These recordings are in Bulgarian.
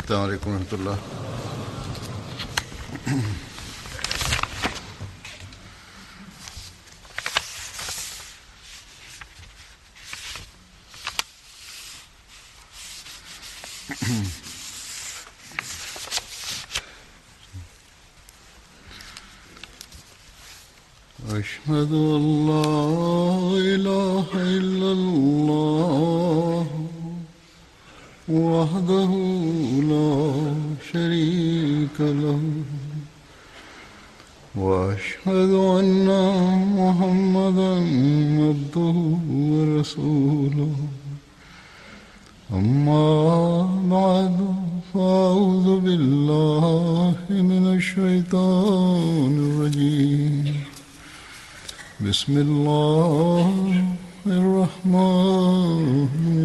السلام عليكم ورحمة الله. أشهد أن لا إله إلا الله وحده لا شريك له وأشهد أن محمدا عبده ورسوله أما بعد فأعوذ بالله من الشيطان الرجيم بسم الله الرحمن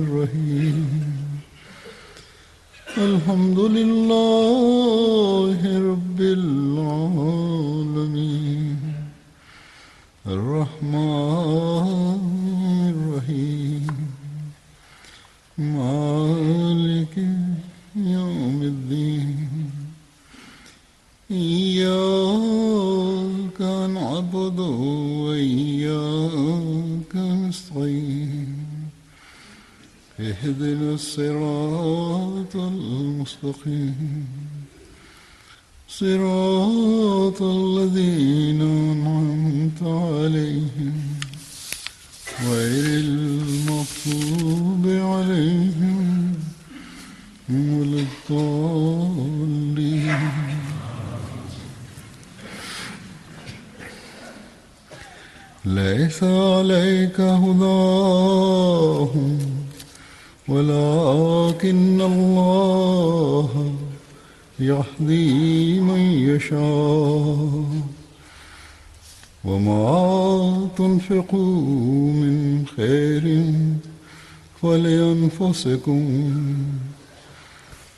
الرحيم الحمد لله رب العالمين الرحمن الرحيم مالك يوم الدين إياك نعبد وإياك نستعين اهدنا الصراط المستقيم صراط الذين أنعمت عليهم غير المغضوب عليهم ولا الضالين. ليس عليك هداهم ولكن الله يهدي من يشاء وما تنفقوا من خير فلأنفسكم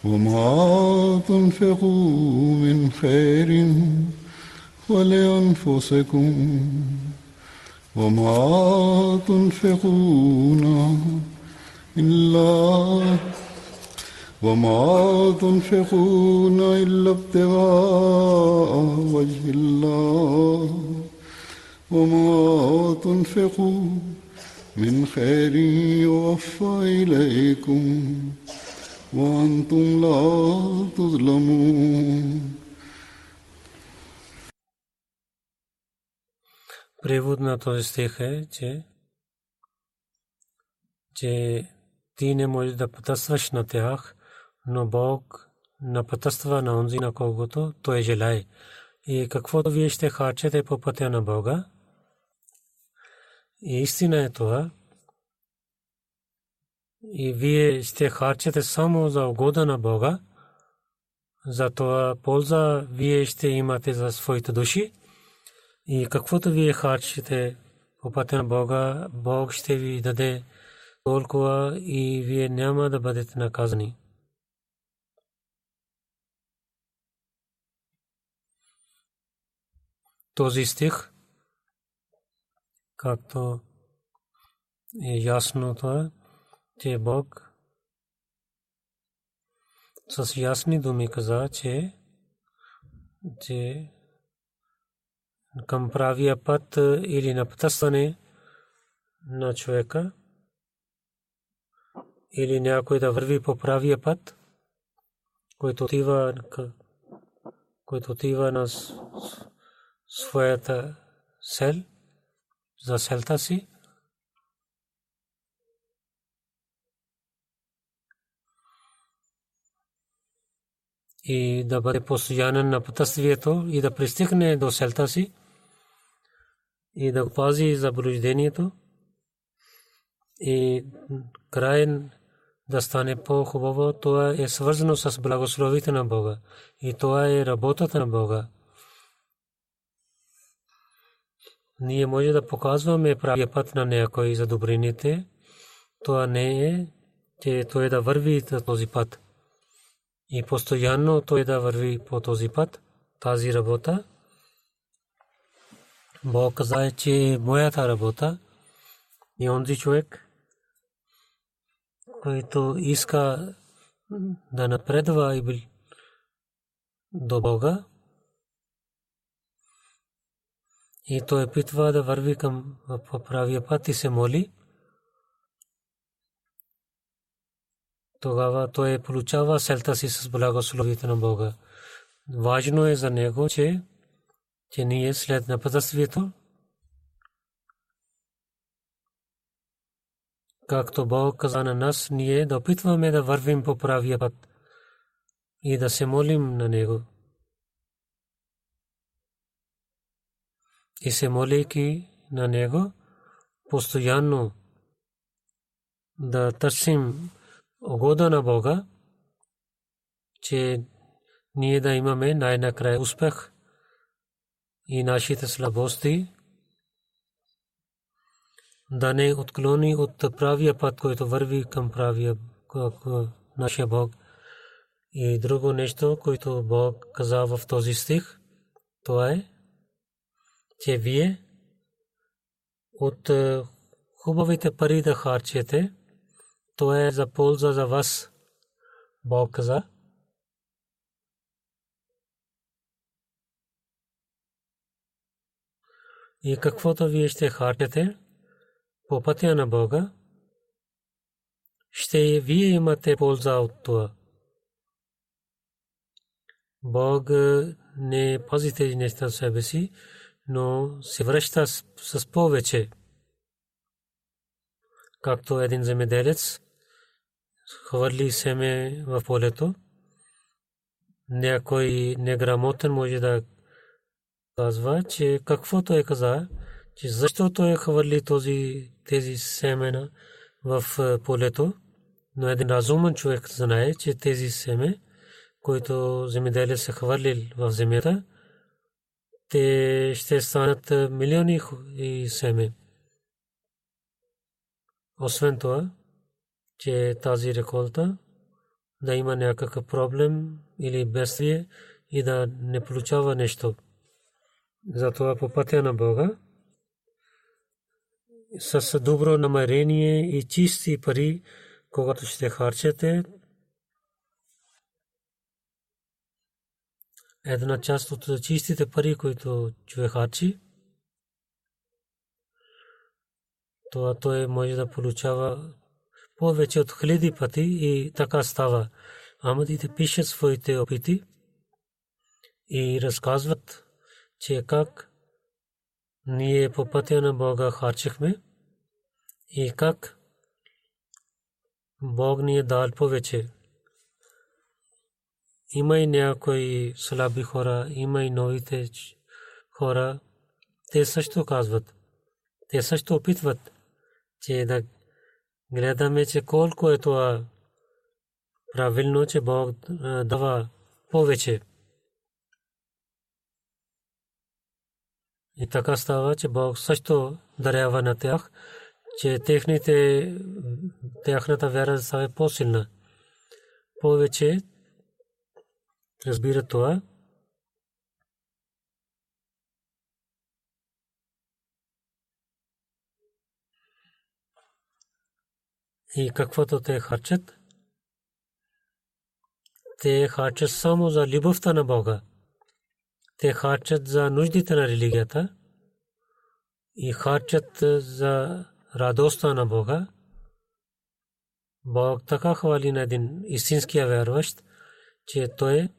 وما تنفقوا من خير فلأنفسكم وما تنفقون إلا ابتغاء وجه الله وما تنفقوا من خير يوفى إليكم وأنتم لا تظلمون. Превод на този стих е, че ти не можеш да потъстваш на тях, но Бог напътства на онзи, на когото той желае. И каквото вие ще харчете по пътя на Бога, и истина е това, и вие ще харчете само за угода на Бога, за това полза вие ще имате за своите души. И каквото вие харчите по пътя на Бога, Бог ще ви даде толкова и вие няма да бъдете наказани. Този стих, както е ясно това, че Бог с ясни думи каза, че към правия път или на пътстване на човека, или някой да върви по правия път, който отива на своята цел, за целта си. И да бъде постоянен на пътствието и да пристигне до целта си и да пази заблуждението и край да стане по-хубаво. Това е свързано с благословите на Бога и това е работата на Бога. Ние може да показваме правия път на някой за добрините. Това не е, че той да върви този път. И постоянно той да върви по този път, тази работа. Бог каза, че моята работа и онзи човек, който иска да напредва и бил до Бога. И той опитва да върви към правия път и се моли. Тогава той получава целта си с благословието на Бога. Важно е за него, че ние след напътствието, както Бог каза на нас, ние да опитваме да вървим по правия път и да се молим на него. И се молейки на него, постоянно да търсим угода на Бога, че ние да имаме най-накрая успех и нашите слабости да не отклони от правия път, който върви към правия нашия Бог. И друго нещо, което Бог каза в този стих, това е, че вие от хубавите пари да харчете, то е за полза за вас. Бог каза. И каквото вие ще харчете по пътя на Бога, ще вие имате полза от това. Бог не пази тези неща в себе си, но се връща с повече. Както един земеделец хвърли семе в полето, някой неграмотен може да казва, че каквото е каза, че защото е хвърли тези семена в полето, но един разумен човек знае, че тези семе, които земеделец се хвърлил в земята, те ще станат милиони и семе. Освен това, че тази реколта да има някакъв проблем или бедствие и да не получава нещо. Затова по пътя на Бога с добро намерение и чисти пари, когато ще харчете, една част от чистите пари, които човек харчи, това той може да получава повече от 1000 пъти и така става. Амадите пишат своите опити и разказват, че как ние по пътя на Бога харчихме и как Бог ни е дал повече. Има и някои слаби хора, има и новите хора. Те също казват, те също опитват, че да гледаме, че колко е това правилно, че Бог дава повече. И така става, че Бог също дарява на тях, че тяхната вяра става по-силна. Повече разбира това. И каквото те харчат само за любовта на Бога. Те харчат за нуждите на религията и харчат за радостта на Бога. Бог така хвали на един истинския вярващ, че той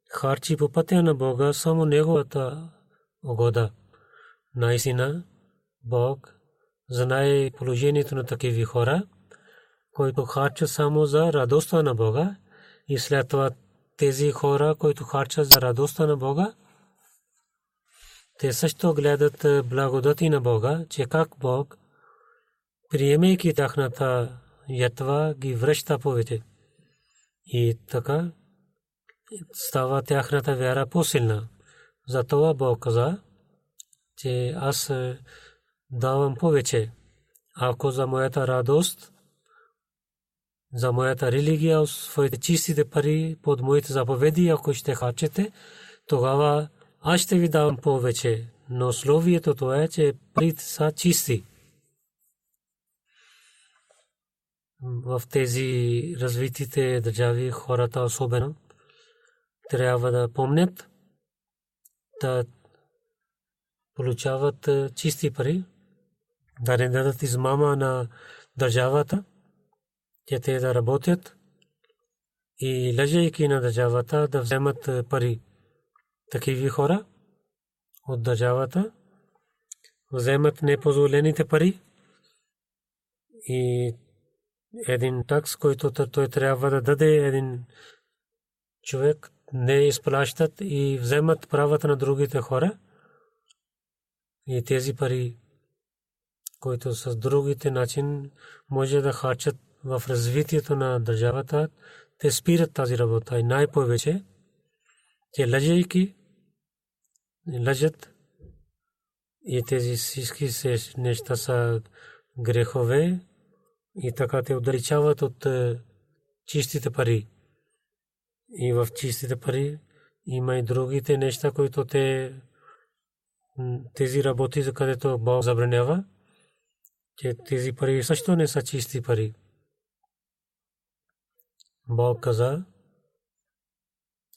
харчи по пътя на Бога само неговата угода. Наистина Бог знае положението на такива хора, които харчат само за радостта на Бога, и след това тези хора, които харчат за радостта на Бога, те също гледат благодати на Бога, че как Бог, приемайки тяхната ятва, ги връща повече. И така става тяхната вяра по-силна. Затова Бог каза, че аз давам повече. Ако за моята радост, за моята религия, своите чистите пари под моите заповеди, ако ще харчете, тогава аз ще ви давам повече. Но условието това е, че парите са чисти. в тези развитите държави хората особено трябва да помнят да получават чисти пари, да не дадат измама на държавата, че те да работят и лъжейки на държавата да вземат пари. Такива хора от държавата вземат непозволените пари и един такс, който той трябва да даде един човек, не изплащат и вземат правата на другите хора. И тези пари, които с другите начин може да харчат в развитието на държавата, те спират тази работа и най-повече, че лъжейки лъжат и тези всички неща са грехове и така те отдалечават от чистите пари. И в чистите пари има и другите неща, които тези работи, за където Бог забранява, че тези пари също не са чисти пари. Бог каза,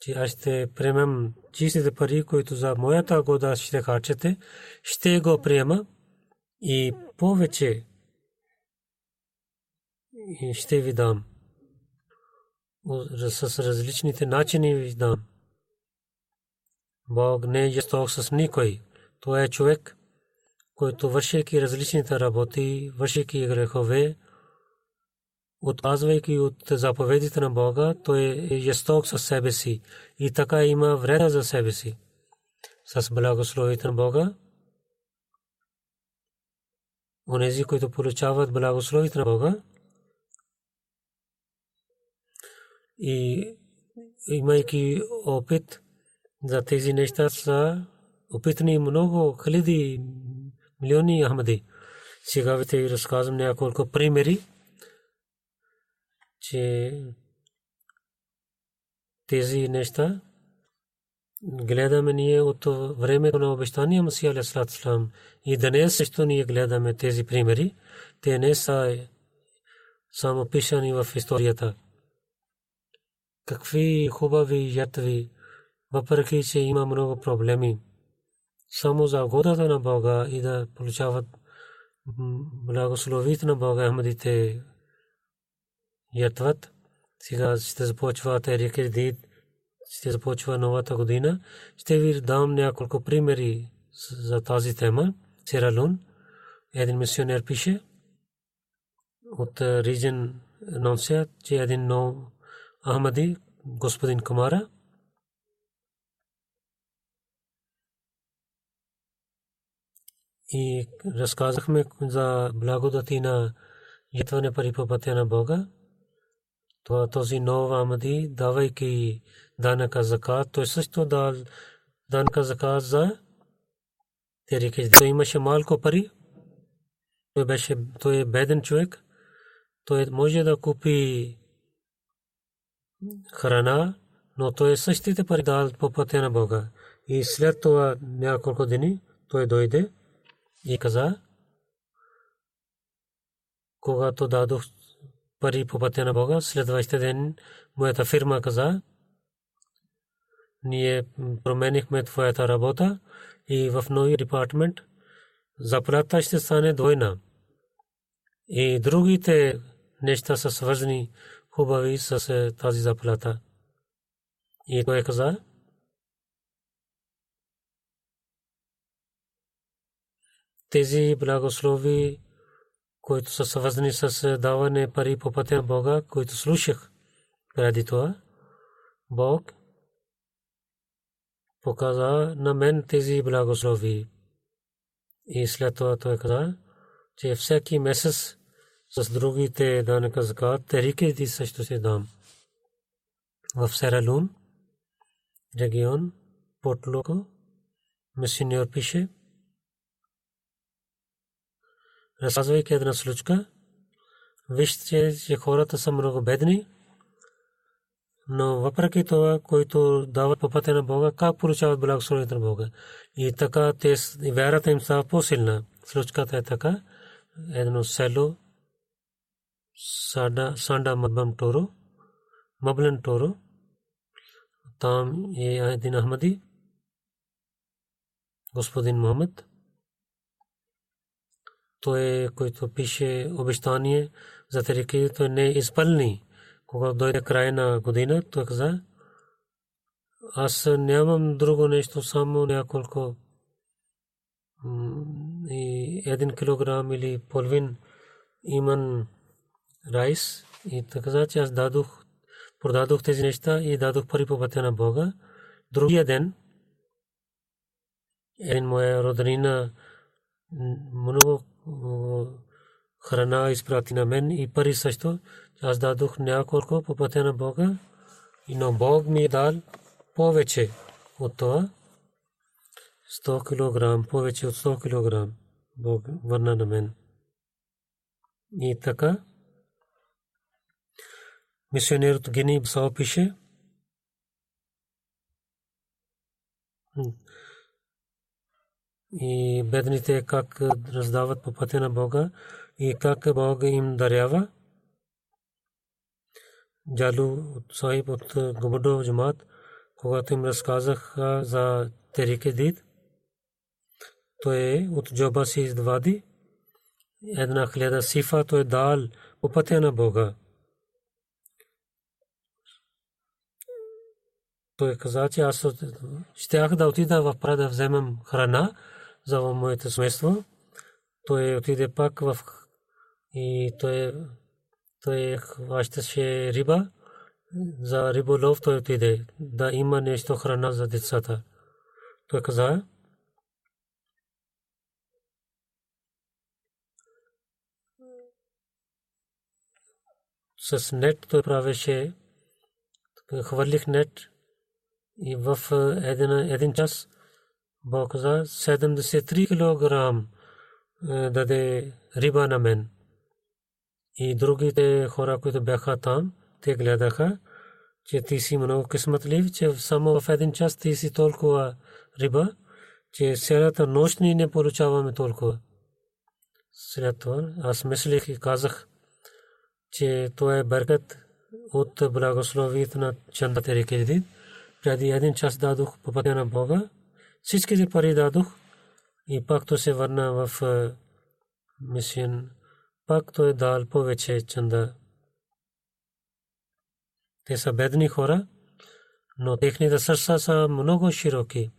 че аз ще приемам чистите пари, които за моята года ще харчете, ще го приема и повече ще ви дам. С различните начини ви дам. Бог не е жесток с никой. Той е човек, който вършейки различните работи, вършейки грехове, отказвайки от заповедите на Бога, той е жесток със себе си и така има вреда за себе си. С благословите на Бога, онези, които получават благословите на Бога, и имайки опит за тези неща, са опитани много хиляди, милиони Ахмади. Сега ви те разказвам няколко примери, че тези неща гледаме ние от времето на обещания Масия алейхи салам и днес също ние гледаме тези примери. Те не са само писани в историята. Какви хубави жертви, въпреки че има много проблеми, само за угодата на Бога и да получават благословите на Бога, Ахмадите жертват. Сега ще започва Техрик Джадид, ще започва новата година. Ще ви дам няколко примери за тази тема. Сера Лун, един мисионер пише от Риджен Нонсия, че един нов Ахмади, господин Камара, и разказахме за благодати на жертване пари по пътя на Бога. Този нов Ахмади, давайки данъка закат, той също дал данъка закат за Техрик Джадид. Той имаше малко пари, той е беден човек, той може да купи храна, но той същите пари дал по пътя на Бога. И след това няколко дни той дойде и каза, когато дадох пари по пътя на Бога, следващия ден моята фирма каза, ние променихме твоята работа и в новия департамент заплата ще стане двойна. И другите неща са свързани хубави с тази заплата. И той каза, тези благослови, които са свързани с даване пари по пътя на Бога, които слушах преди това, Бог показа на мен тези благослови. И след това той каза, че всеки месец с другите данъка закат, Техрик Джадид също се дам. В Сера Лун, регион, Портлоко, мисионер пише, разказвайки една случка, вижте, че хората са много бедни, но въпреки това, който дават по пътя на Бога, как получават благословението на Бога. И така вярата им става по-силна. Случката е така, едно село, Sanda Mablan Toro, там е един Ахмади, господин Мохамед. Той, който пише обещание за тарики, той не изпълни. Когато дойде край на година, той каза: аз нямам друго нещо, само няколко и 1 килограм или половин иман райс. И така каза, че аз продадох тези неща и дадох пари по пътя на Бога. Другия ден един моя роднина много храна изпрати на мен и пари също. Аз дадох няколко по пътя на Бога, но Бог ми е дал повече от това. 100 килограм, повече от 100 килограм Бог върна на мен. И така мисионер от Гини Бисао пише: и бедните как раздават по пътя на Бога и как Бог им дарява. Джалу Сахиб от Губадов Джамат, когато им разказах за Терике Дид, той от джоба си извади 1000 сифа, той дал по пътя на Бога. Той каза, че аз щях да отида в Прага да вземам храна за моето семейство. Той отиде пак и той хващаше риба. За риболов той отиде да има нещо храна за децата. Той каза: с нет той правеше, хвърлих нет и в един час Бог каза 73 килограм даде риба на мен. И другите хора, които бяха там, те гледаха, че ти си много късметлив, че само в един час ти си толкова риба, че цялата нощ ни не получаваме толкова. След това аз мислих и казах, че това е беркат от благословието на Чанда Терике Дид. Преди един час дадох по пътя на Бога, всичките пари дадох и пак то се върна в мисион. Пак той е дал повече чанда. Те са бедни хора, но техните сърца са много широки.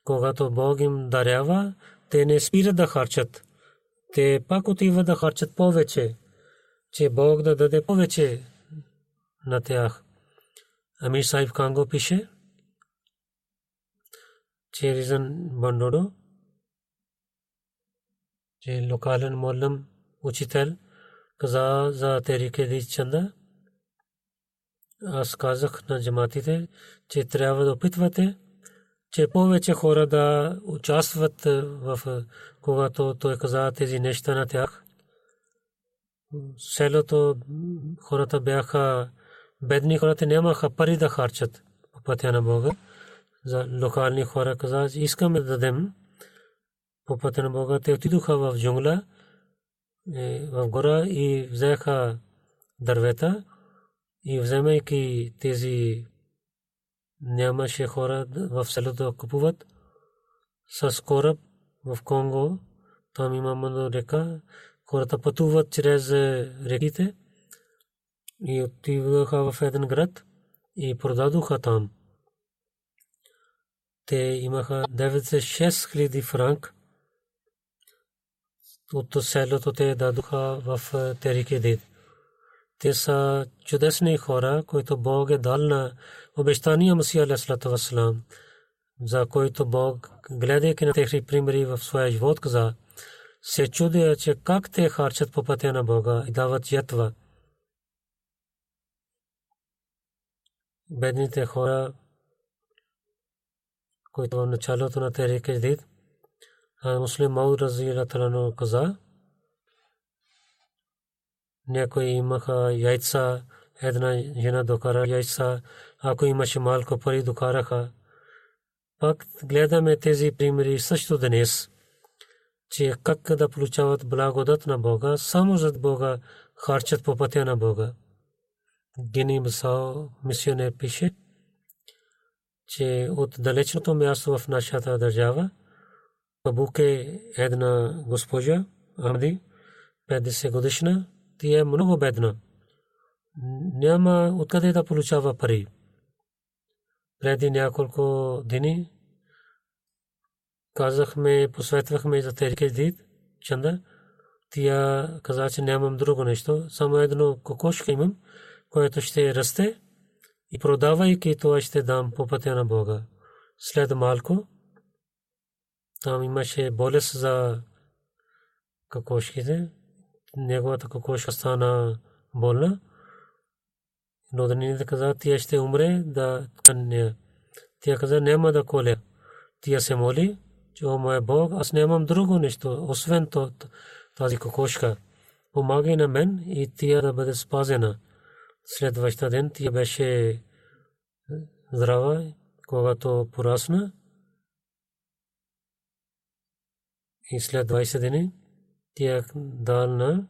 Когато Бог им дарява, те не спират да харчат. Те пак отиват да харчат повече, че Бог да даде повече на тях. Амир Сахиб Канго пише, че Ризан Бандодо, че локален моллам учител, каза за Терике Дид чанда. Аз казах на джаматите, че трябва да опитвате, че повече хора да участват в когато той каза тези неща на тях. Селото хората бяха бедни, хората нямаха пари да харчат по пътя на Бога. За локални хора каза, искаме да дадем по пътя на Бога. Те отидоха в джунгла, в гора и взеха дървета и вземайки тези нямаше хора в селото да купуват с кораб в Конго. Там има много река. Хората пътуват чрез реките и отиваха в един град и продадоха там. Те имаха 96 000 франк. От селото те дадоха в Терике Дид. Те са чудесни хора, които Бог е дал на обещания Масия алейхиссалату вассалам, за който Бог, гледайки на техни примери в своя живот, каза, се чудя, че как те харчат по пътя на Бога и дават ятва. Бедните хора, които в началото на Терике Дид, Муслим Мауд разияллаху анху каза, някои имаха яйца, една жена докара яйца, ако имаше малко пари докараха. Пак гледаме тези примери също днес, че как да получават благодат на Бога, само зад Бога харчат по пътя на Бога. Гини Бисао мисионер пише, че от далечното място в нашата държава Бабуке една госпожа Ахмади, 50 годишна, тя е много бедна. Няма откъде да получава пари. Преди няколко дни казахме, посветвахме за тези кредит, чанда. Тя каза, че нямам друго нещо, само едно кокошка имам, което ще расте и продавайки това ще дам по пътя на Бога. След малко там имаше болест за кокошките. Неговата кокошка стана болна. Роднините каза, тя ще умре, да не. Тя каза, няма да коля. Тя се моли, че о моя Бог, аз нямам друго нещо, освен тази кокошка. Помагай на мен и тя да бъде спазена. Следващия ден тя беше здрава, когато порасна. И след 20 дни тя дал на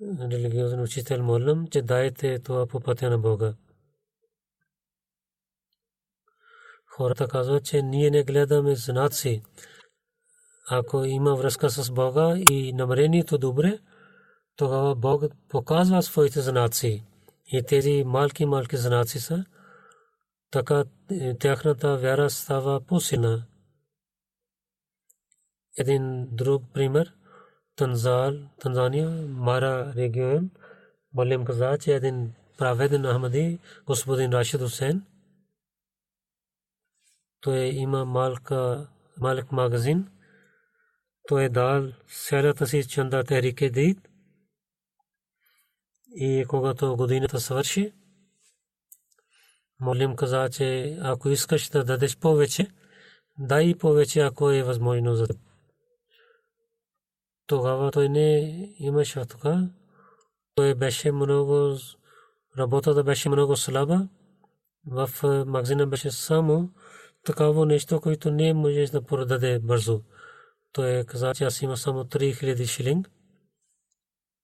религиозен учител молям, че дайте това по пътя на Бога. Хората казват, че ние не гледаме знаци. Ако има връзка с Бога и намерението добре, тогава Бог показва своите знаци. И тези малки знаци са, така тяхната вяра става по-силна. Един друг пример, Танзания, Мара регион, Малем каза, че един праведен Ахмади, господин Рашид Хусейн, той има малък магазин, той е дал цялата си чанда Техрик-е Дийд и когато годината свърши, Малем каза, че ако искаш да дадеш повече, дай повече, ако е възможно за теб. Тогава той не имаше така. Той беше много, работата беше много слаба. В магазина беше само такава нещо, което не можеш да продаде бързо. Той каза, че аз има само 3000 шилинг,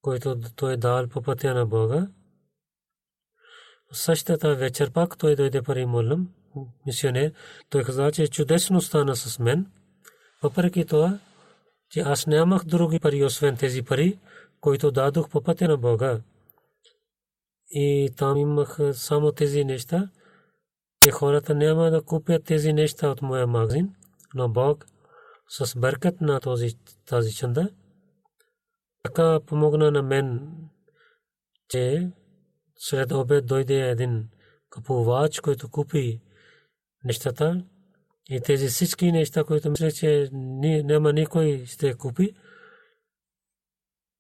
който той дал по пътя на Бога. Същата вечер пак той дойде при молям, мисионер. Той каза, че чудесно стана с мен. Въпреки това, че аз нямах други пари, освен тези пари, които дадох по пътя на Бога. И там имах само тези неща, че хората няма да купят тези неща от моя магазин, но Бог с бъркът на тази чанда така помогна на мен, че след обед дойде един купувач, който купи нещата. И тези всички неща, които мисля, че няма никой ще купи,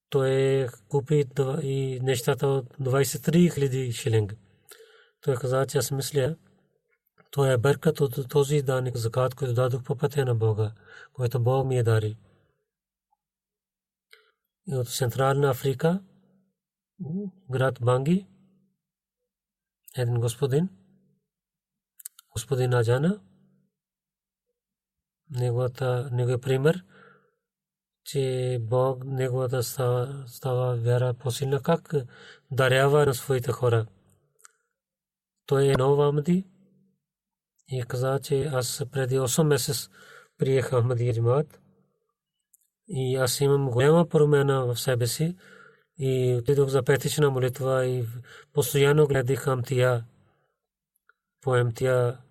той купи и нещата от 23 000 шилинг. Той каза, че аз мисля, той е бъркат от този данък закат, който дадох по пътя на Бога, който Бог ми е дарил. И от Централна Африка, град Банги, един господин Аджана, неговия пример, че Бог неговата става вяра по-силна, как дарява на своите хора. Той е нов Ахмади и каза, че аз преди 8 месец приех Ахмади джамаат и аз имам голяма промяна в себе си и отидох за петична молитва и постоянно гледах амтия, поемтия,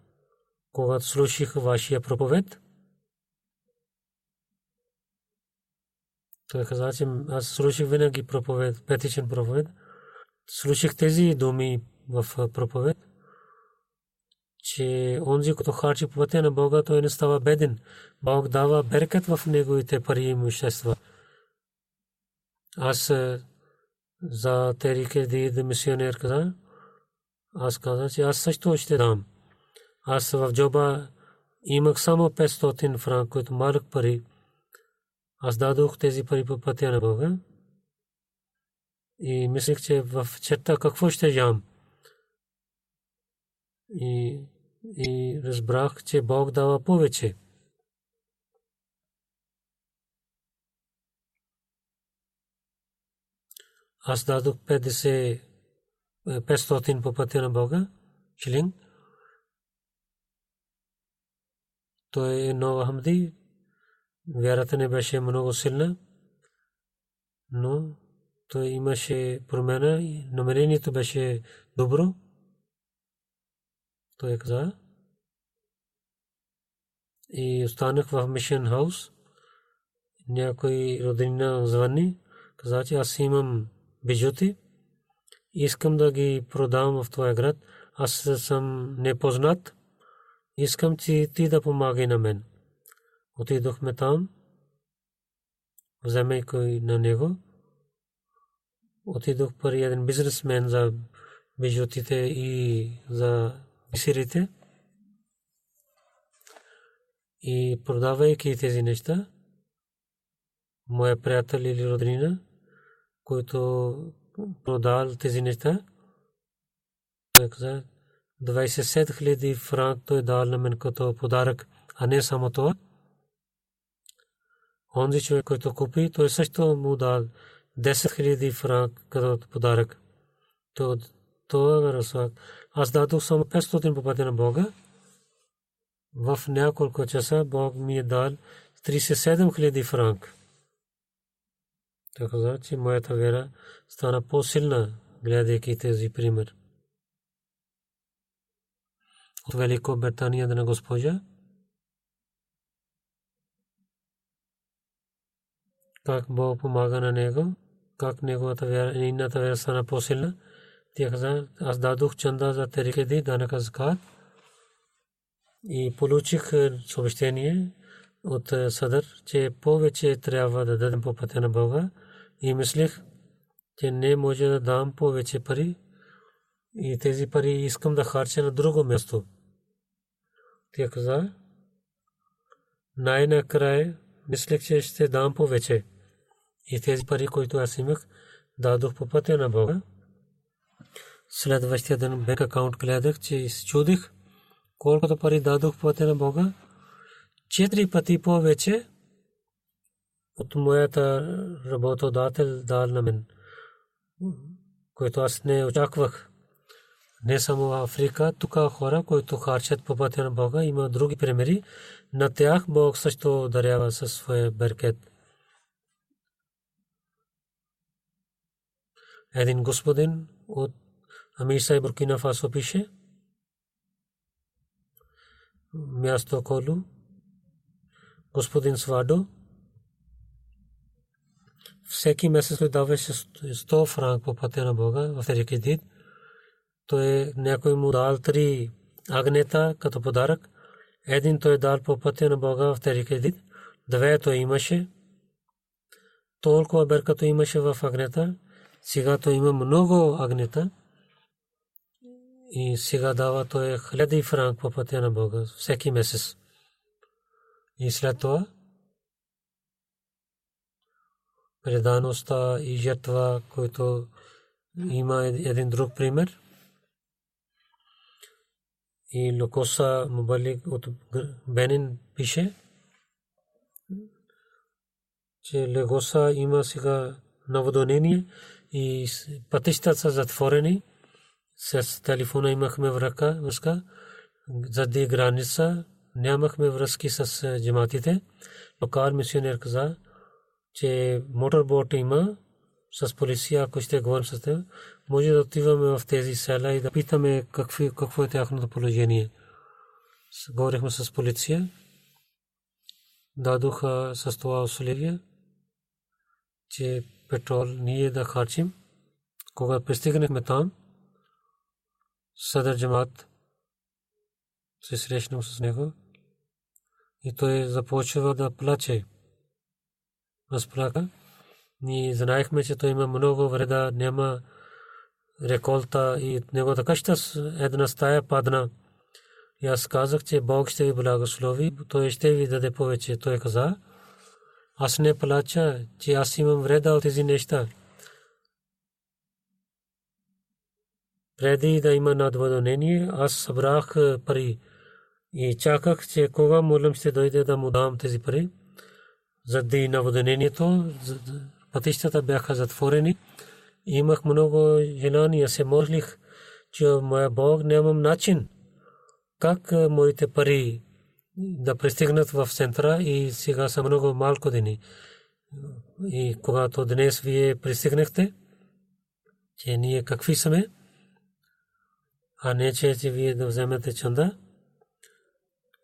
когато слушах вашия проповед. Той каза, че аз слушах винаги проповед, петичен проповед. Слушах тези думи в проповед, че онзи, който харчи по пътя на Бога, той не става беден. Бог дава беркет в неговите пари и имущества. Аз за Техрик-е Дийд мисионер каза, аз каза, че аз също ще дам. Аз в джоба имах само 500 франк, които малък пари. Аз дадох тези пари по пътя на Бога и мислех, че в черта какво ще ям. И разбрах, че Бог дава повече. аз дадох 500 по пътя на Бога, шилинг. Той е нова Хамди. Вярата не беше много силна, но той имаше промяна и намерението беше добро. Той каза. И останах в Мишен хаус. Някой роднина звъни, каза, че аз имам бижути, искам да ги продам в твоя град. Аз съм непознат, искам ти да помагай на мен. Отидохме там, вземайки на него. Отидох при един бизнесмен за бижутите и за бисерите. И продавайки тези неща, моя приятел или роднина, който продал тези неща, той каза, 27,000 франк той дал на мен като подарък, а не само това. Онзи човек, който купи, той също му дал 10,000 франк като подарък. Това разсък. Аз дадох само 500 по пътя на Бога. В няколко часа Бог ми е дал 37,000 франк. Той каза, че моята вера стана по-силна, гледайки тези пример. От Великобритания на госпожа, как Бог помага на него, как неговата вера, нейната вера стана по-силна. Тя каза, аз дадох чанда за терикеди, данъка закат и получих съобщение от Садър, че повече трябва да дадем по пътя на Бога. И мислех, че не може да дам повече пари и тези пари искам да харча на друго място. Тя каза, най-накрая мислех, че ще дам повече. И тези пари, които аз имах, дадох по пътя на Бога. Следващия ден банк акаунт гледах, че се чудих колкото пари дадох по пътя на Бога. 4 пъти повече от моята работодател дал на мен, който аз не очаквах. Не само в Африка, тук хора, които харчат по пътя на Бога, има други примери. На тях Бог също дарява със своя беркет. Един господин от Амиса и Буркина Фасо пише, място Колу, господин Свадо, всеки месец той даваше 100 франк по пътя на Бога в Терикедит. Той някой му дал 3 агнета като подарък. Един той дал по пътя на Бога в Терикедит. 2 той имаше. Толкова беркато имаше в агнета. Сега той има много агнета. И сега дава той 1000 франк по пътя на Бога всеки месец. И след това предаността и жертва, който има един друг пример. И Лукоса Мубалик от Бенин пише, че Легоса има сега наводнение и пътищата са затворени. С телефона имахме връзка, заради граница нямахме връзки с джаматите. Локал мисионер каза, че моторбот има с полиция, ако ще говорим с теб, може да отиваме в тези села и да питаме какво е тяхното положение. Говорихме с полиция, дадоха с това условие, че петрол ние да харчим. Когато пристигнахме там, Садър Джамат се срещнах с него и той започва да плаче. Разплака. Ние знаехме, че той има много вреда, няма реколта и неговата къща една стая падна. И аз казах, че Бог ще ви благослови, той ще ви даде повече. Той каза, аз не плача, че аз имам вреда от тези неща. Преди да има надводнение, аз събрах пари и чаках, че кога молим ще дойде да му дам тези пари. Заради наводнението, пътищата бяха затворени имах много желания, се молих, че моя Бог нямам начин как моите пари да пристигнат в центъра и сега са много малко дни. И когато днес вие пристигнахте, че ние какви сме, а не че вие да вземете чанда.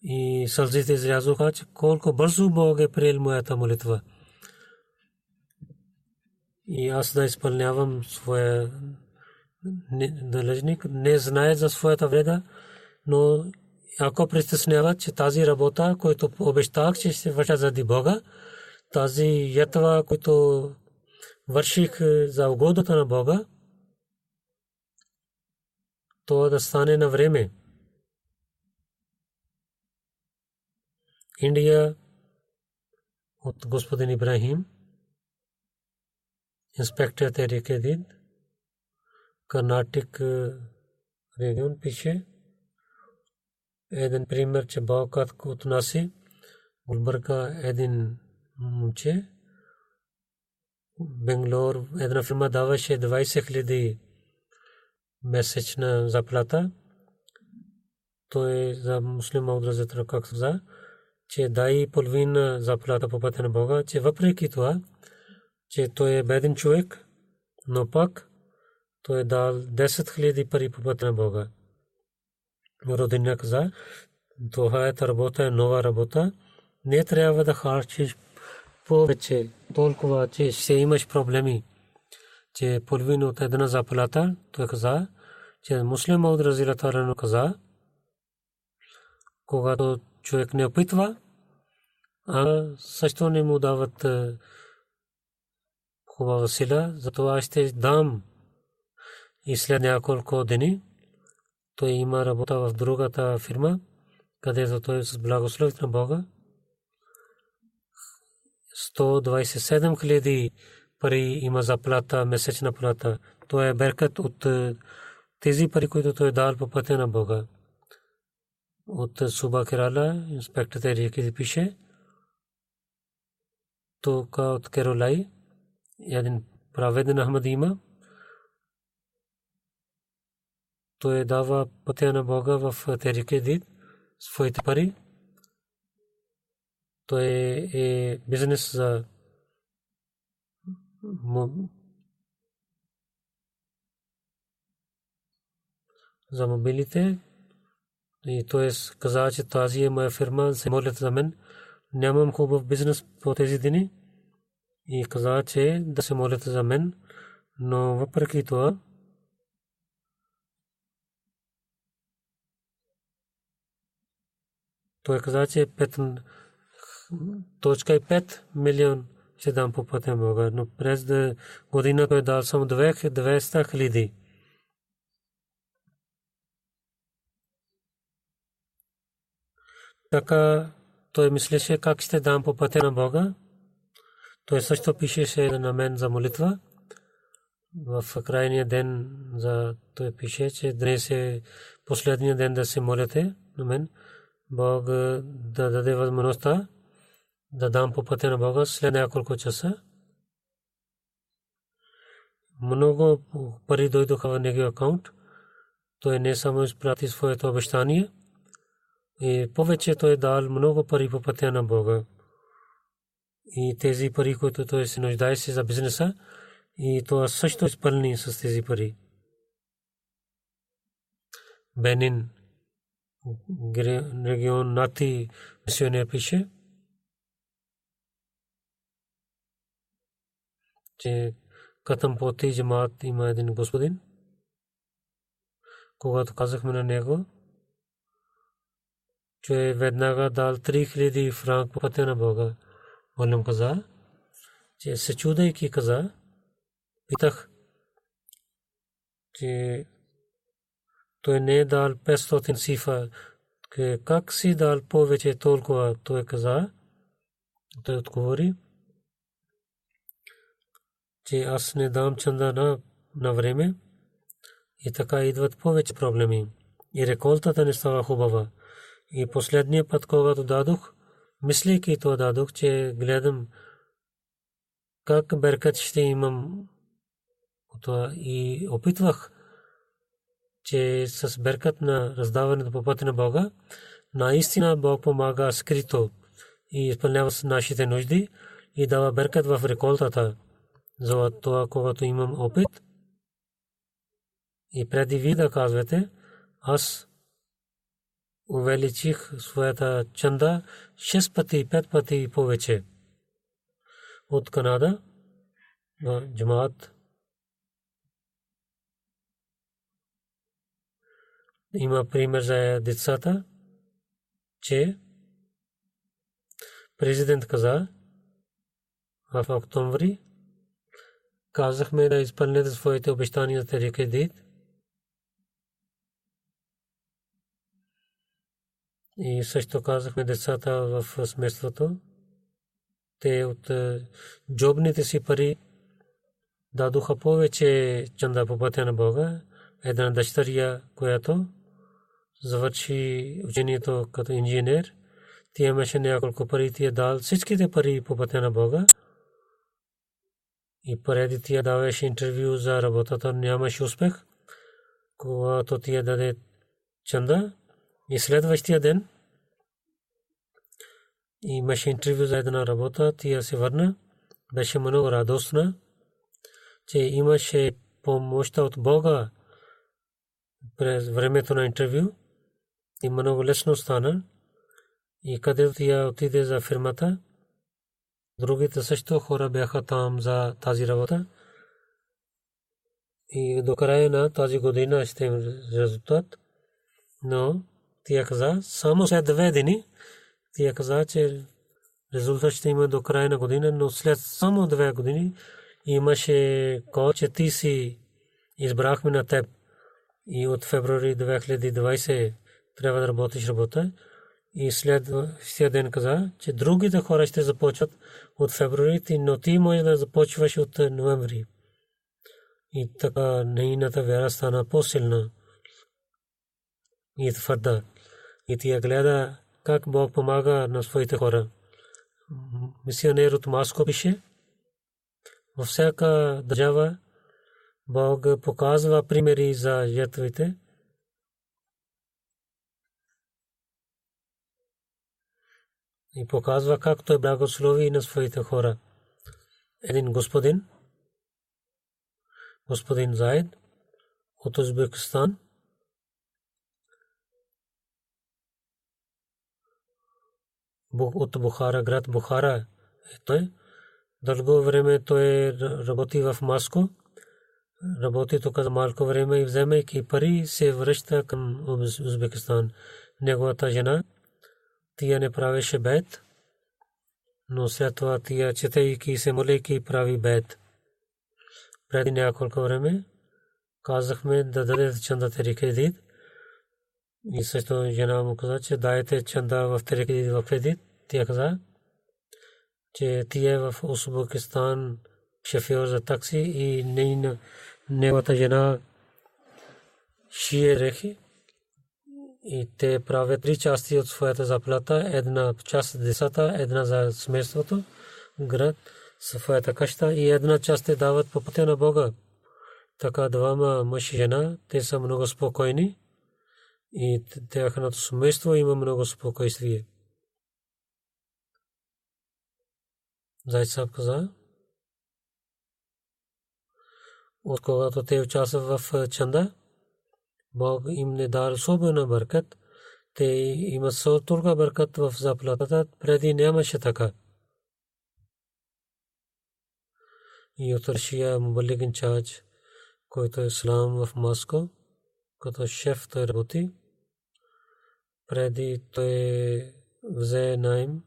И сълзите излязоха, че колко бързо Бог е приел моята молитва. И аз да изпълнявам своя длъжник, не знае за своята вреда, но ако притеснява, че тази работа, която обещах, че ще върша заради Бога, тази ятва, която върших за угодата на Бога, то да стане на време. Индия от господин Ибрахим, инспектор Tehrik Did, Карнатик регион пише един пример, че Бог отнася Гулбърга един момче. Бенгалур една фирма даваше 20,000 месечна заплата. Той за муслим Аудразетра как за, че дай половина заплата по пътя на Бога, че въпреки това, че той е беден човек, но пак той е дал 10,000 пари по пътя на Бога. Родина каза, това е работа, нова работа, не трябва да харчиш повече, толкова, че ще имаш проблеми, че половина от една заплата. Той каза, че муслим Мауд Разилатарано каза, когато човек не опитва, а също не му дават хубава сила, затова ще дам. И след няколко дни той има работа в другата фирма, където той с благословите на Бога 127,000 пари има заплата, месечна плата. Той е беркат от тези пари, които той е дал по пътя на Бога. От Суба Керала, инспектор Tehrik пише, тук от Керолай един праведен Ахмад има. Той дава пътя на Бога в Tehrik Did своите пари. Той е бизнес за мобилите. И той каза, че тази е моя фирма, се молят за мен. Нямам хубав бизнес по тези дни. И каза, че да се молят за мен. Но въпреки това, той каза, че 5 милион ще дам по пътя на Бога. Но през година той дал само 200,000. Така той мислеше как ще дам по пътя на Бога. Той също пишеше на мен за молитва. В крайния ден за той пише, че днес е последния ден да се молите на мен. Бог да даде възможността да дам по пътя на Бога след няколко часа. Много пари дойдоха в неговия акаунт. Той не само изпрати своето обещание, и повече той дал много пари по пътя на Бога. И тези пари, които той се нуждаеше за бизнеса, и това също изпълни с тези пари. Бенин регион Нати мисионер пише, че Катампоти джамаат има един господин. Когато казахме на него, че веднага дал 3,000 франк по пътя на Бога. Молим каза, че се чудейки каза, питах, че той не е дал 500 сифа, как си дал повече толкова. Той каза, той отговори, че аз не дам чанда на време и така идват повече проблеми. И реколтата не става хубава. И последния път, когато дадох, мислейки това дадох, че гледам как беркат ще имам и опитвах, че с беркат на раздаването по пътя на Бога, наистина Бог помага скрито и изпълнява нашите нужди и дава беркат в реколтата. За това, когато имам опит, и преди ви да казвате, аз увеличих своята чанда 6 пъти, 5 пъти повече. От Канада в джамаат има пример за децата, че президент каза в октомври, казахме да изпълните своите обещания за кредит. И също казахме децата в семейството, те от джобните си пари дадоха повече чанда по пътя на Бога. Една дъщеря, която завърши учението като инженер, тя имаше няколко пари, тя дал всичките пари по пътя на Бога. И преди тя даваше интервю за работата, нямаше успех, когато тя даде чанда. И следващия ден имаше интервю за една работа, тя се върна, беше много радостна, че имаше помощта от Бога през времето на интервю и много лесно стана. И където тя отиде за фирмата, другите също хора бяха там за тази работа. И до края на тази година ще има резултат. Но тя каза, само след 2 дни, тя каза, че резултат ще има до края на година, но след само 2 години имаше кол, че ти си избрахме на теб и от февруари 2020 трябва да работиш работа. И следващия ден каза, че другите хора ще започват от февруари, но ти можеш да започваш от ноември. И така нейната вяра стана по-силна и твърда. И тя гледа как Бог помага на своите хора. Мисионер от Маско пише, във всяка държава Бог показва примери за жертвите. И показва как той благослови на своите хора. Един господин Заид от Узбекистан, от Бухара, град Бухара, той дълго време той работи в Маско, работи тук за малко време и вземайки пари се връща към Узбекистан. Неговата жена, тя не правеше бед, но след това тя четейки се молейки прави бед. Преди няколко време казахме да дадете чанда кредит. И също жена му каза, че дайте чанда в кредит в кредит. Тя каза, че тя е в Узбекистан шофьор за такси и неговата жена шие рехи. И те правят 3 части от своята заплата. Една част за децата, една за семейството, град, своята къща и една част те дават по пътя на Бога. Така двама мъж и жена, те са много спокойни и тяхното семейство има много спокойствие. Зайд Саб каза, от когато те участват в чанда, Бог им не дар особена бъркат. Те имат толкова бъркат в заплатата, преди нямаше така. И от Рашия Мубалик инчарж, който е ислам в Моско, като шеф той работи. Преди той взе наем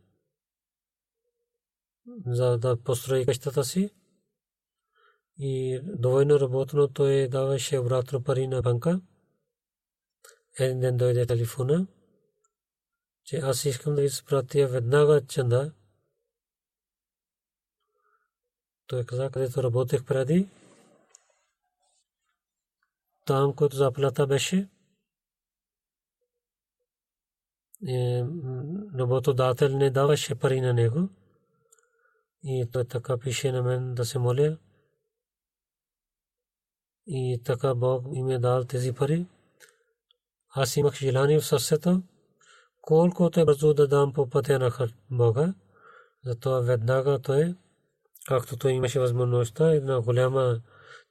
за да построи къщата си. И доволно работно той даваше обратно пари на банка. Един ден дойде телефона, че аз искам да ви изпратя веднага чанда. Той каза, където работех преди, там, който заплата беше, работодател не даваше пари на него. И той така пише на мен да се моля. и така Бог им е дал тези пари. Аз имах желание в сърцето, колкото е бързо да дам по пътя на Бога. Затова веднага той, както той имаше възможността, една голяма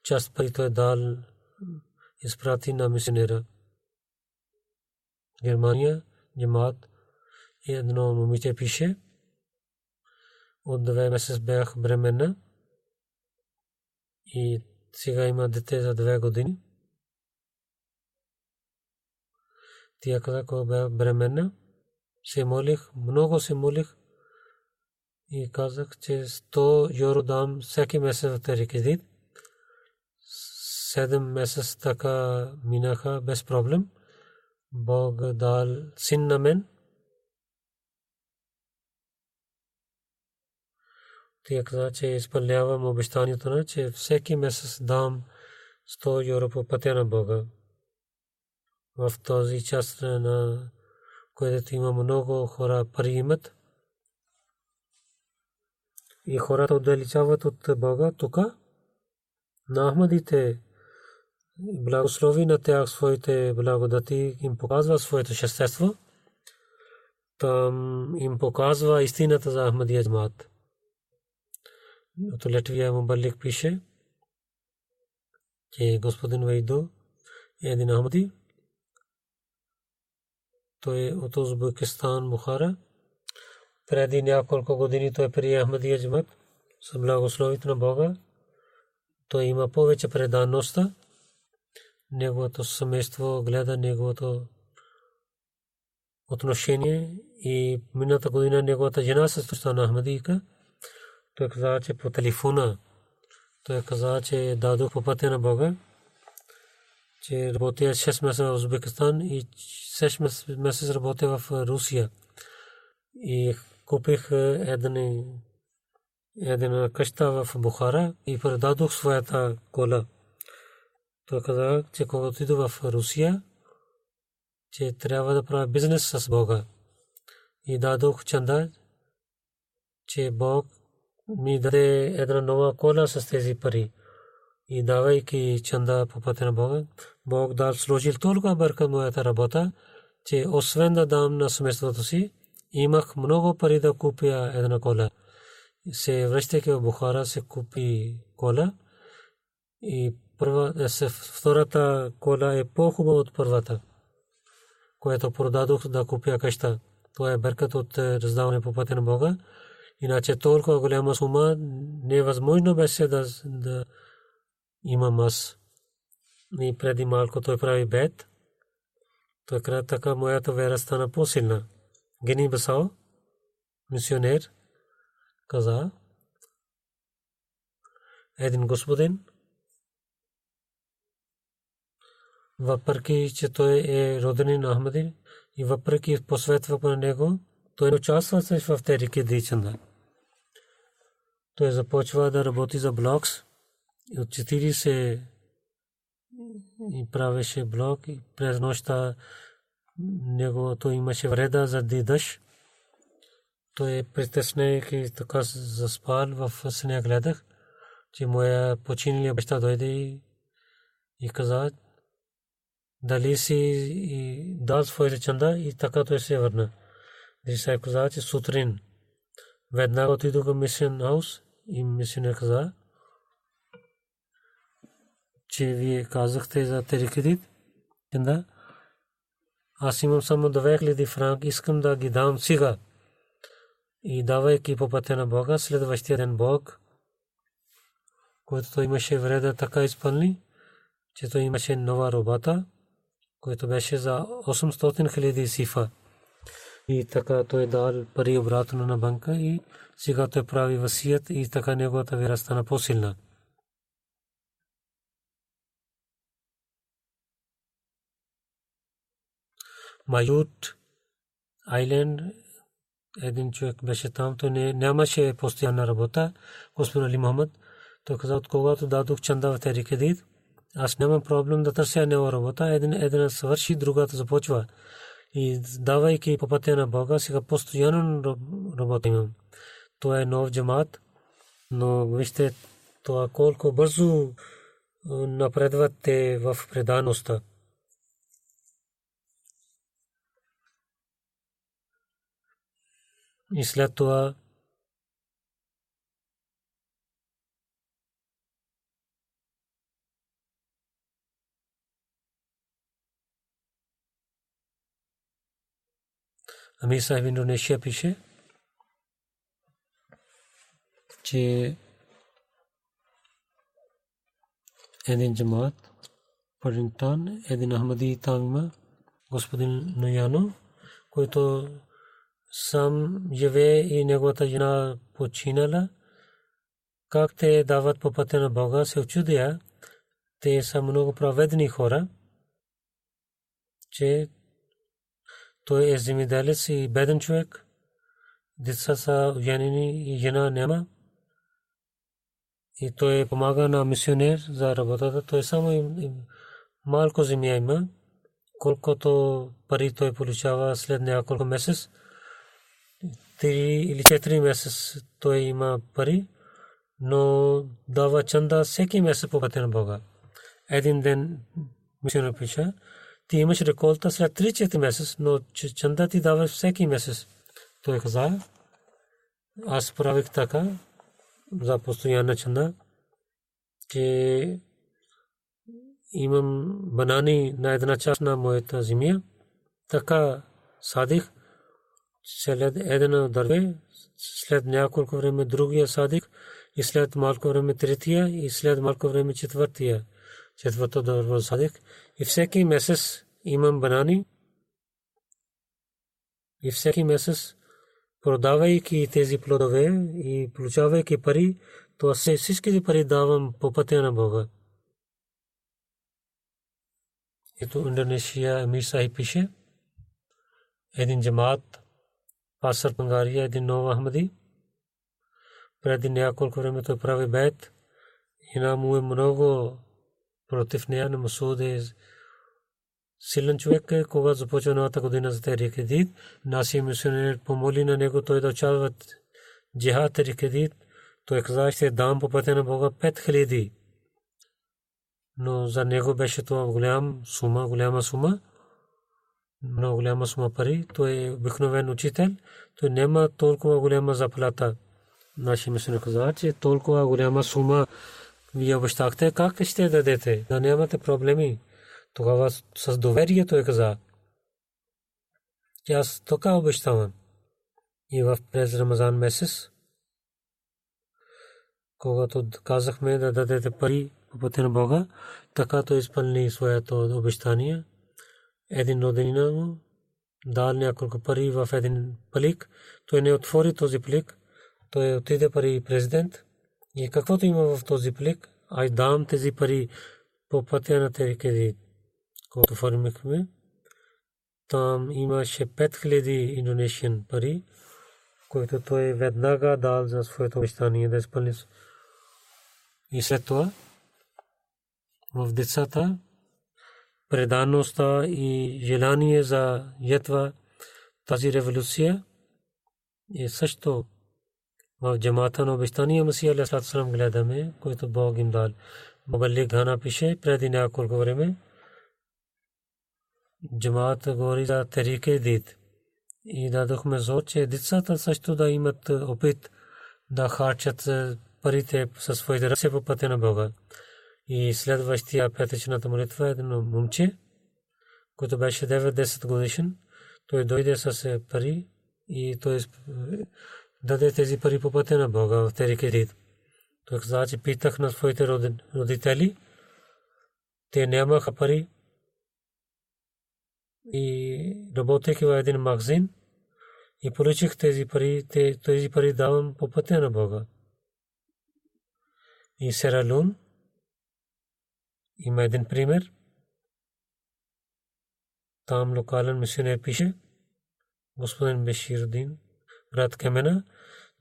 част пари той дал, изпрати на мисионера. Германия, Джамаат, и едно момиче пише, от 2 месеца бях бременна и сега има дете за 2 години. Тя каза, когато бях бременна, се молих, много се молих и казах, че 100 евро дам всеки месец в тези кредит. 7 месеца така минаха без проблем. Бог дал син на мен. Тя каза, че изпълнявам обещанието на, че всеки месец дам 100 евро по пътя на Бога. В този част на където има много хора пари имат и хората отдалечават от Бога, тук на Ахмадите благослови на тях своите благодати, им показва своето щастество. Там им показва истината за Ахмадия Джамаат. От Латвия Мубалик пише, че господин Вайдо е един Ахмади. Той е от Узбекистан, Бухара. Преди няколко години той прие Ахмадия Джамаат с благословието на Бога. Той има повече предаността. Неговото семейство гледа неговото отношение и миналата година неговата жена се стана Ахмадийка. Той каза, че по телефона, той каза, че дадох по пътя на Бога, че работя 6 месеца в Узбекистан и 6 месеца работя в Русия. И купих една къща в Бухара и предадох своята кола. Той каза, че когато иду в Русия, че трябва да правя бизнес с Бога. И дадох чанда, че Бог ми даде една нова кола с тези пари. И давайки чанда по пътя на Бога, Бог дал сложил толкова бъркат моята работа, че освен да дам на семейството си, имах много пари да купя една кола. Се връщайки в Бухара, се купи кола и втората кола е по-хубава от първата, което продадох да купя къща. Това е бъркат от раздаване по пътя на Бога. Иначе толкова голяма сума невъзможно беше да имам аз. И преди малко той прави бед. Той каза, така моята вера стана по-силна. Гини Бисао, мисионер, каза, един господин, въпреки че той е роденин Ахмади и въпреки посветва на него, той участва в тези кредичанда. Той започва да работи за блокс и от 40 и правеше блок и през нощта той имаше вреда заради дъжд. Той е притеснен и така заспал в съня. Гледах, че моя починалия баща дойде и каза, дали си дал своите чанда, и така той се върна. Дисай каза, че сутрин веднага отидох в мисион хаус и мисионер каза, че вие казахте за тези кредит. Аз имам само 2000 франк, искам да ги дам сега. И давайки по пътя на Бога, следващия ден Бог, който той имаше вреда, така изпълни, че той имаше нова работа, който беше за 800,000 сифа. И така той дал пари обратно на банка и сега той прави васият и така неговата вера стана по-силна. Майот Айленд, един човек беше там, той нямаше постоянна работа. Господин Али Мохамед, той каза, от когато дадох чанда в тези кредит, аз нямам проблем да търся нова работа. Една свърши, другата започва. И давайки по пътя на Бога, сега постоянно работим. Това е нов джамаат, но вижте това колко бързо напредват те в предаността. И след това Амир Сахиб Индонезия пише, че един джамаат Паринтан, един Ахмади Тангма, господин Наяно, който сам живее и неговата жена починала, как те дават по пътя на Бога, се очудя. Те са много праведни хора, че той е земеделец и беден човек, деца са женени и жена няма. И той помага на мисионер за работата. Той само малко земя има, колкото пари той получава след няколко месец. 3 или 4 месец той има пари, но дава чанда всеки месец по пътя на Бога. Един ден мисионер пиша, ти имаш реколта след 3-4 месец, но чанда ти дава всеки месец. Той каза, аз правих така за постоянна чанда, че имам банани на една част на моята земя, така садих след едно дърве, след няколко време другия садих и след малко време третия и след малко време четвърто дърво садих и всеки месец имам банани и всеки месец продавайки тези плодове и получавайки пари, то всички пари давам по пътя на Бога. Ето Индонезия Амир Сахиб пише, един джамаат Пасар Пангария, един нов Ахмади, преди няколко време той прави бейт и на му е много против нея. На Масуд е силен човек, когато започва новата година за Техрик Джадид. Нашият мисионер помоли на него той да участва в джихад Техрик Джадид. Той каза, ще дам по пътя на Бога 5000. Но за него беше това голяма сума, много голяма сума пари. Той е обикновен учител, той няма толкова голяма заплата. Нашият мисионер каза, че толкова голяма сума вие обещахте, как ще дадете? Да нямате проблеми. Тогава с доверие той каза, че аз така обещавам. И в през Рамазан месец, когато казахме да дадете пари по пътя на Бога, така той изпълни своето обещание. Един роднина му дал няколко пари в един плик. Той не отвори този плик. Той отиде пари президент. И каквото има в този плик, аз дам тези пари по пътя на Техрик Джадид. Когато формихме, там имаше 5000 индонезиан пари, които той веднага дал за своето обещание да изпълни. И след това в децата предаността и желание за ятва тази революция е също в джамата на обещания Масия алейхи салам гледаме, който Бог им дал. Мубалик Хана пише преди няколко време, джамаат говори за Техрик Джадид и дадохме зор, че децата също да имат опит да харчат парите със своите ръце по пътя на Бога. И следващия петъчната молитва едно момче, който беше 9-10 годишен, той дойде с пари и той даде тези пари по пътя на Бога в Техрик Джадид. Той каза, че питах на своите родители, те нямаха пари и работех в един магазин и получих тези пари давам по пътя на Бога. И Сералун има един пример. Там локален мисионер пише, господин Беширудин, брат Камена,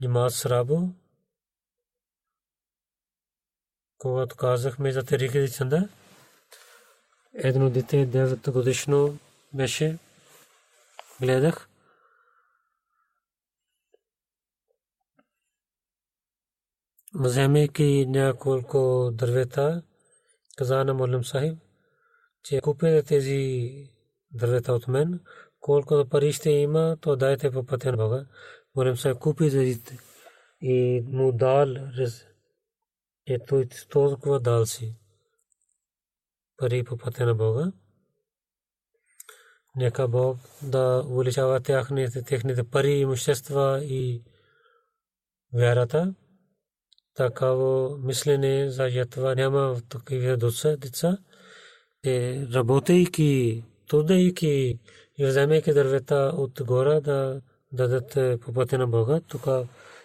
джамаат Срабо, когато казахме за Техрик Джадид чанда, едно дете 9 годишно беше, гледах. Вземайки няколко дървета, каза на Молим Сахиб, че купете тези дървета от мен, колкото пари ще има, то дайте по пътя на Бога. Молим Сахиб купи зезите и му дал ето толкова дал си пари по пътя на Бога. Нека Бог да увеличава техните пари, имущества и вярата. Такава мислене за ятва няма такива деца. Те работейки, трудейки и вземайки дървета от гора да дадат по пътя на Бога. Тук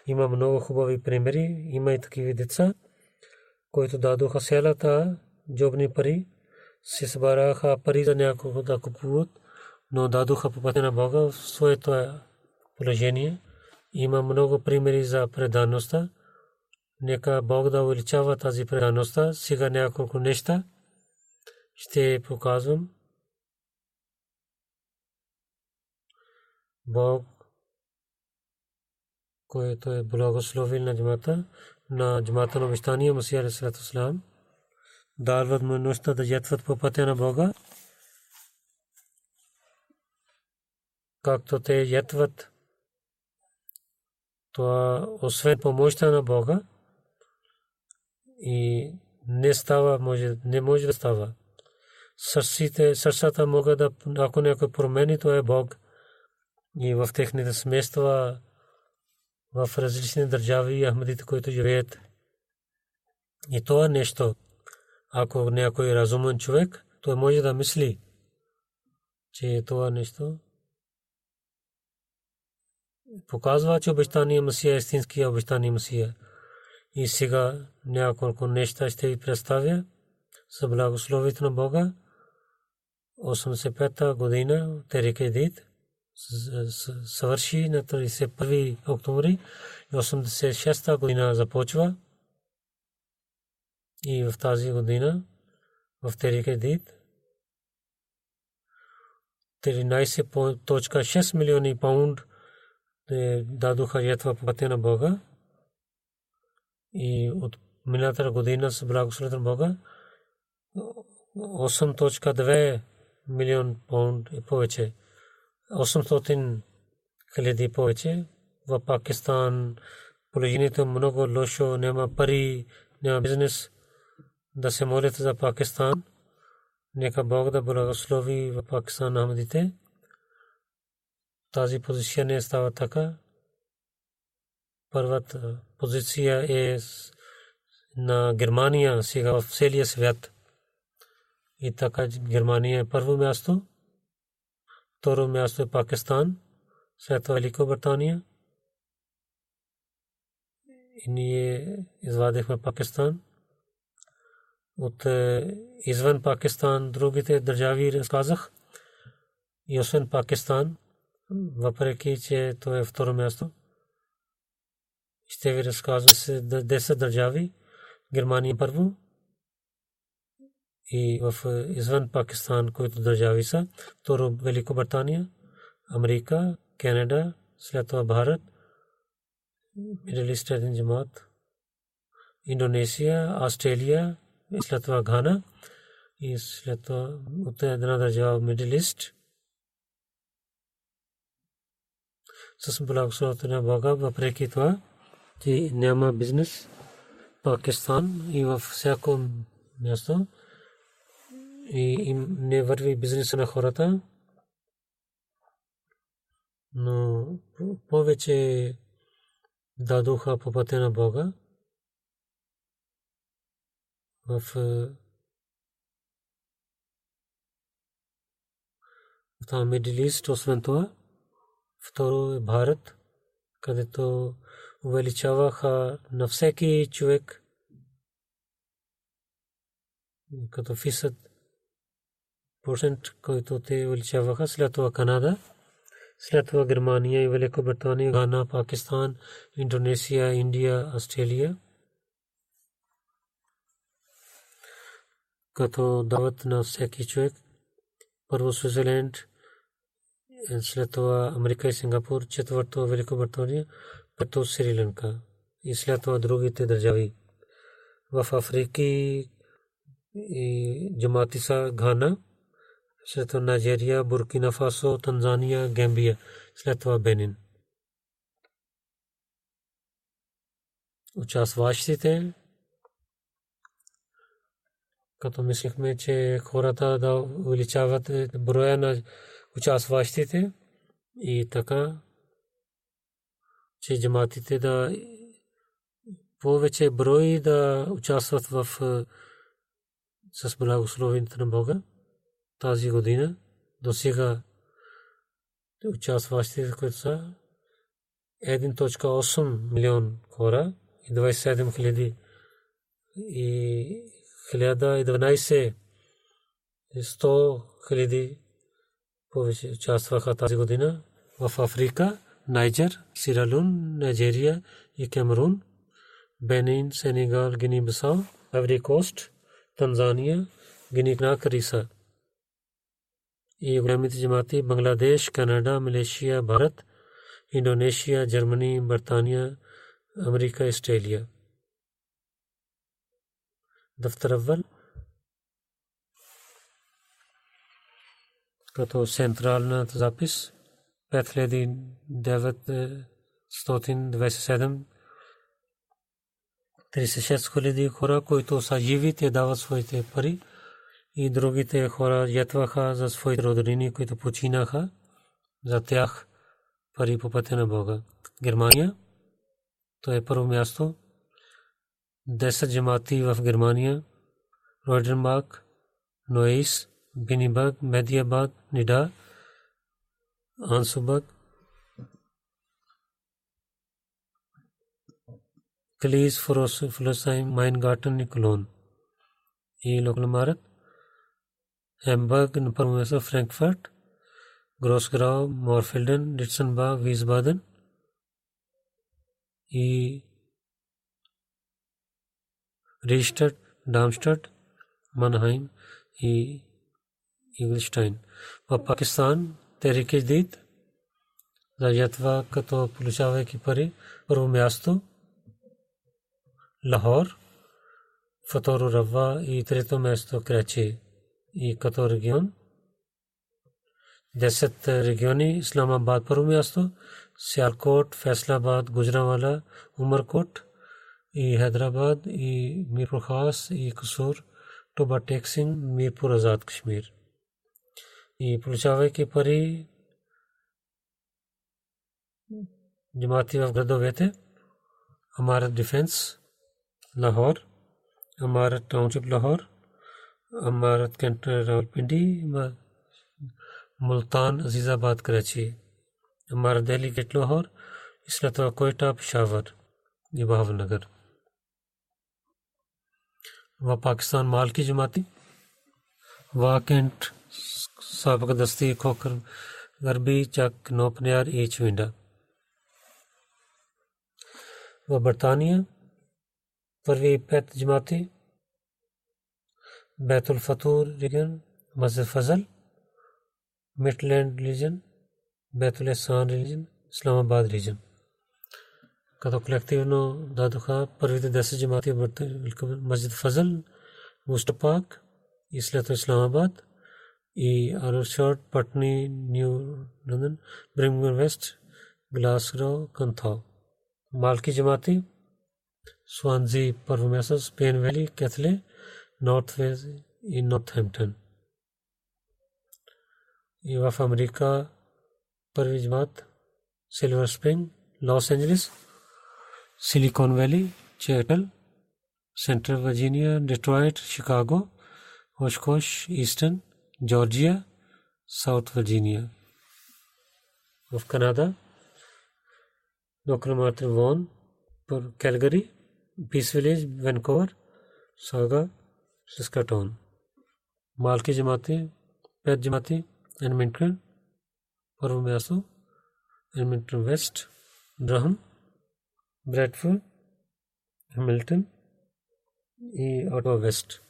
има много хубави примери. Има и такива деца, които дадоха селата джобни пари, се събраха пари за някого да купуват, но дадоха по пътя на Бога в своето положение. Има много примери за предаността. Нека Бог да увеличава тази предаността. Сега няколко неща ще показвам. Бог, който е благословил на джамата на обещания Масия алейхи салату ва салам, дал възможността да ятват по пътя на Бога. Както те ятват, това освен помощта на Бога и не може да става. Сърцата могат да, ако някой промени, то е Бог. И в техните семейства, в различни държави, ахмадите, които живеят. И това нещо, ако някой разумен човек, той може да мисли, че това нещо показва, че обещания Масия е истинския обещания Масия. И сега няколко неща ще ви представя за благословието на Бога. 85-та година Терик Едит съвърши на 31 октомври и 86-та година започва. И в тази година в Терик Едит 13.6 милиони паунд дадоха ятва по пътя на Бога. И от миналата година с благословието на Бога 8.2 милион паунд и повече. 800 хиляди повече. В Пакистан положението е много лошо, няма пари, няма бизнес. Да се молят за Пакистан. Нека Бог да благослови в Пакистан ахмадите. Тази позиция не става така. Първата позиция е на Германия сега в целия свят. И така Германия е първо място. Второ място е Пакистан. След това Великобритания. И ние извадихме Пакистан. От извън Пакистан другите държави разказах. И освен Пакистан, въпреки че то е второ място, ще ви разказвам 10 държави. Германия първо. И в извън Пакистан, които държави са, второ Великобритания, Америка, Канада, след това Бхарат, Middle Eastern Jamaat, Индонезия, Австралия, след това Гана и след това от една държава Middle East. С благословението на Бога, въпреки това, че няма бизнес Пакистан и във всяко място и не върви бизнеса на хората, но повече дадоха по пътя на Бога в Middle East. Освен това, второ е Бхарат, където увеличаваха на всеки човек като фисът процент, който те увеличаваха. След това Канада, след това Германия и Великобритания, Гана, Пакистан, Индонезия, Индия, Австралия, като дават на всеки човек. Първо Свитзерленд, след това Америка и Сингапур, четвърто Великобритания, пето Шри Ланка и след това другите държави. В Африка и Джамати са Гана, след това Найджерия, Буркина Фасо, Танзания, Гамбия, след това Бенин. Участващите, като мислихме, че хората да увеличават броя на участващите и така, че джаматите да повече брой да участват в с благословението на Бога. Тази година досега участващите, които са 1.8 милион хора и 27 хиляди и 1012 100 хиляди повече участваха тази година в Африка, Найджер, Сиралун, Найджерия и Камерун, Бенин, Сенегал, Гини Бисау, Айвори Кост, Танзания, Гини Конакри са. И големите джамати Бангладеш, Канада, Малайзия, भारत, Индонезия, Германия, Британия, Америка, Австралия. Дафтар Аввал като централна запис 5927 36 хиляди хора, които са живи, те дават своите пари и другите хора ятваха за своите роднини, които починаха, за тях пари по пътя на Бога. Германия, то е първо място. 10 джамати в Германия, Ройденбах, Нойс, Бинибаг, Медиабад, Нида, Ансубак, Клис, Флосайм, Майнгартен и Колон. И Локлмарът, Hamburg, на първо място Франкфурт, Гросграу, Морфелден, Дитсенбах, Висбаден и Рейхстад, Дармштадт, Манхайм и Игълштайн. В Пакистан Техрик-и-Джадид за ятва като получавайки пари първо място Лахор, Фатору Рава и трето място Карачи. И като регион 10 региони Исламабад първо място, Сиалкот, Фейсалабад, Гуджранвала, Умаркот и Хайдерабад и Мирпур Хас и Касур, Тоба Тексинг, Мирпур Азад Кашмир. И получавайки пари джамати в градовете Амарат Дефенс Лахор, Амарат Тауншип Лахор, Амарат Кент Равалпинди, Мултан Азизабад Карачи, Амарат Дели gate Lahore, इसके अलावा कोयटा पेशावर ये भावनगर व पाकिस्तान माल की जमाती व कैंट साबक दस्ती खोकर गरबी चक नौपनियार एच विंडा व बरतानिया परवी पैत जमाती बैतुल फतूर रीजन मस्जिद फजल मिडलैंड रीजन बैतुल एहसान रीजन इस्लामाबाद रीजन като колективно дадоха първите 10 джамати Масджид Фазл, Мустапак, и след Исламабад и Аршад, Патни, Нью Лондон, Брингман Вест, Гласгоу, Кантау. Малки джамати Сванзи първо място, Спейн Вели, Кетле, Норт Вест и Нортхемптън. И в Америка първи джамат Силвер Спринг, Лос Анджелес, Silicon Valley, Seattle, Central Virginia, Detroit, Chicago, Oshkosh, Eastern, Georgia, South Virginia. Of Canada, Dr. Martin Vaughan, Calgary, Peace Village, Vancouver, Saga, Saskatoon. Malki Jamati, Pet Jamati, Edmonton, Parvamasu, Edmonton West, Durham, Bradford, Hamilton и Ottawa West.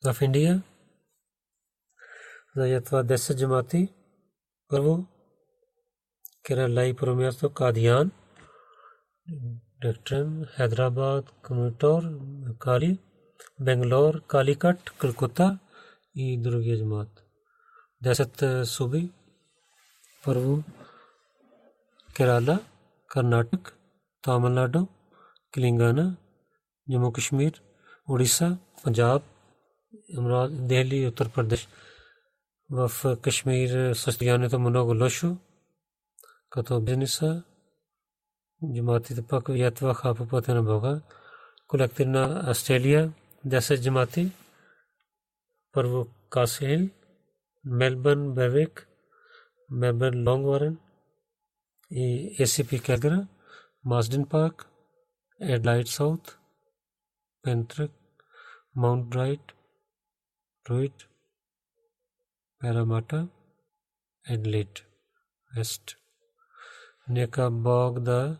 В Индия за това 10 джамати първо Керала и първо място Кадиян Dictrum, Hyderabad, Coimbatore, Kali, Bangalore, Calicut, Calcutta и другия джамаат. 10 суби. Първо Керала, Карнатак, Тамилнаду, Телангана, Jammu Kashmir, Odisha, Punjab, Delhi, Uttar Pradesh. В Кашмир състоянието много лошо, като бизнеса, джамаатите пак ятваха по пътя на Бога. Колектив на Австралия, 10 джамаати. Първо Касхил, Мелбърн, Бервик, Мелбърн, Лонгварен и ACP Калгара, Масден Парк, Adelaide South, Pentrek, Mount Bright, Druid, Parramatta, Adelaide West. Нека Бог да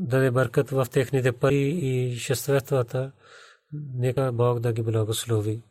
даде бъркат в техните пари и шествествата. Нека Бог да ги благослови.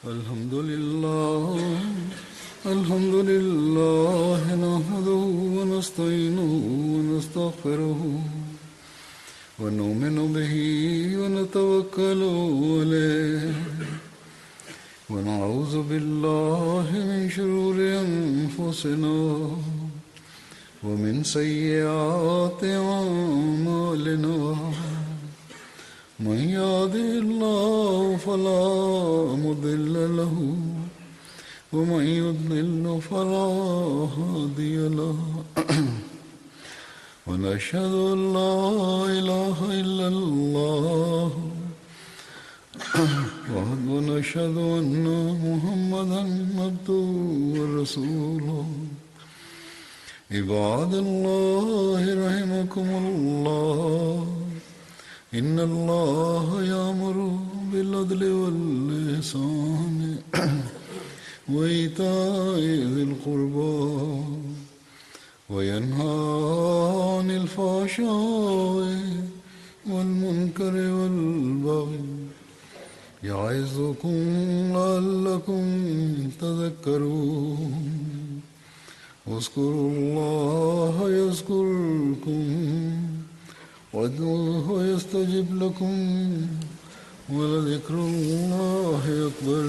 الحمد لله نحمده ونستعينه ونستغفره ونؤمن به ونتوكل عليه ونعوذ بالله من شرور أنفسنا ومن سيئات أعمالنا من يهده الله فلا مضل له ومن يضلل فلا هادي له ونشهد أن لا إله إلا الله ونشهد أن محمدا عبده ورسوله عباد الله رحمكم الله إن الله يأمر بالعدل والإحسان وإيتاء ذي القربى وينهى عن الفحشاء والمنكر والبغي يعظكم لعلكم تذكرون واذكروا الله يذكركم وادعوه يستجب لكم ولذكر الله أكبر